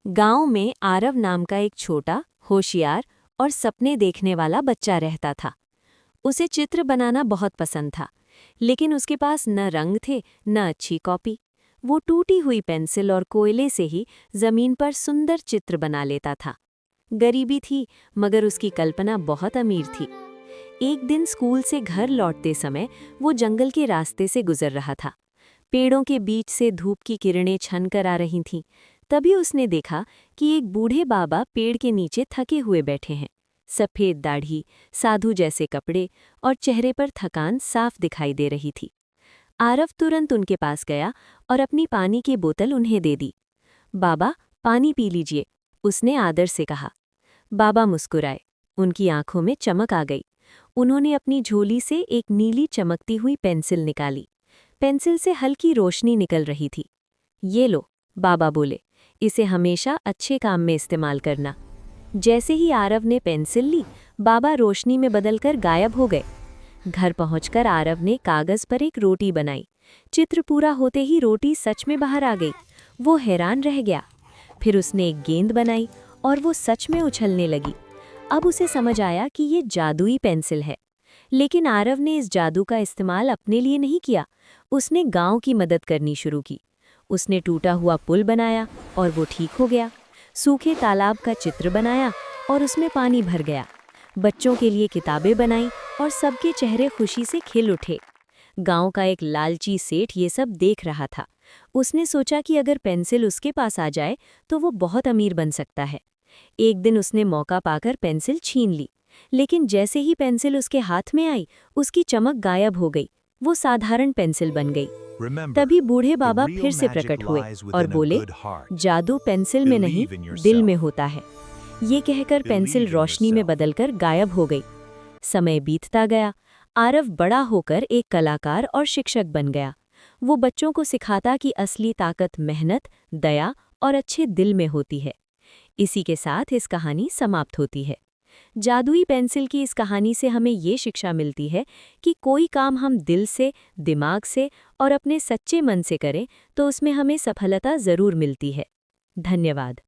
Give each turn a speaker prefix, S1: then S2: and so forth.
S1: गांव में आरव नाम का एक छोटा, होशियार और सपने देखने वाला बच्चा रहता था। उसे चित्र बनाना बहुत पसंद था, लेकिन उसके पास न रंग थे न अच्छी कॉपी। वो टूटी हुई पेंसिल और कोयले से ही जमीन पर सुंदर चित्र बना लेता था। गरीबी थी, मगर उसकी कल्पना बहुत अमीर थी। एक दिन स्कूल से घर लौटते समय वो जंगल के रास्ते से गुजर रहा था। पेड़ों के बीच से धूप की किरणें छन कर आ रही थीं। तभी उसने देखा कि एक बूढ़े बाबा पेड़ के नीचे थके हुए बैठे हैं। सफ़ेद दाढ़ी, साधु जैसे कपड़े और चेहरे पर थकान साफ दिखाई दे रही थी। आरव तुरंत उनके पास गया और अपनी पानी की बोतल उन्हें दे दी। बाबा, पानी पी लीजिए, उसने आदर से कहा। बाबा मुस्कुराए। उनकी आंखों में चमक आ गई। उन्होंने अपनी झोली से एक नीली चमकती हुई पेंसिल निकाली। पेंसिल से हल्की रोशनी निकल रही थी। ये लो, बाबा बोले, इसे हमेशा अच्छे काम में इस्तेमाल करना। जैसे ही आरव ने पेंसिल ली, बाबा रोशनी में बदलकर गायब हो गए। घर पहुंचकर आरव ने कागज पर एक रोटी बनाई। चित्र पूरा होते ही रोटी सच में बाहर आ गई। वो हैरान रह गया। फिर उसने एक गेंद बनाई और वो सच में उछलने लगी। अब उसे समझ आया कि ये जादुई पेंसिल है। लेकिन आरव ने इस जादू का इस्तेमाल अपने लिए नहीं किया। उसने गांव की मदद करनी शुरू की। उसने टूटा हुआ पुल बनाया और वो ठीक हो गया। सूखे तालाब का चित्र बनाया और उसमें पानी भर गया। बच्चों के लिए किताबें बनाई और सबके चेहरे खुशी से खिल उठे। गांव का एक लालची सेठ ये सब देख रहा था। उसने सोचा कि अगर पेंसिल उसके पास आ जाए तो वो बहुत अमीर बन सकता है। एक दिन उसने मौका पाकर पेंसिल छीन ली, लेकिन जैसे ही पेंसिल उसके हाथ में आई, उसकी चमक गायब हो गई। वो साधारण पेंसिल बन गई। तभी बूढ़े बाबा फिर से प्रकट हुए और बोले, जादू पेंसिल में नहीं, दिल में होता है। ये कहकर पेंसिल रोशनी में बदलकर गायब हो गई। समय बीतता गया। आरव बड़ा होकर एक कलाकार और शिक्षक बन गया। वो बच्चों को सिखाता कि असली ताकत मेहनत, दया और अच्छे दिल में होती है। इसी के साथ इस कहानी समाप्त होती है। जादुई पेंसिल की इस कहानी से हमें ये शिक्षा मिलती है कि कोई काम हम दिल से, दिमाग से और अपने सच्चे मन से करें तो उसमें हमें सफलता ज़रूर मिलती है। धन्यवाद।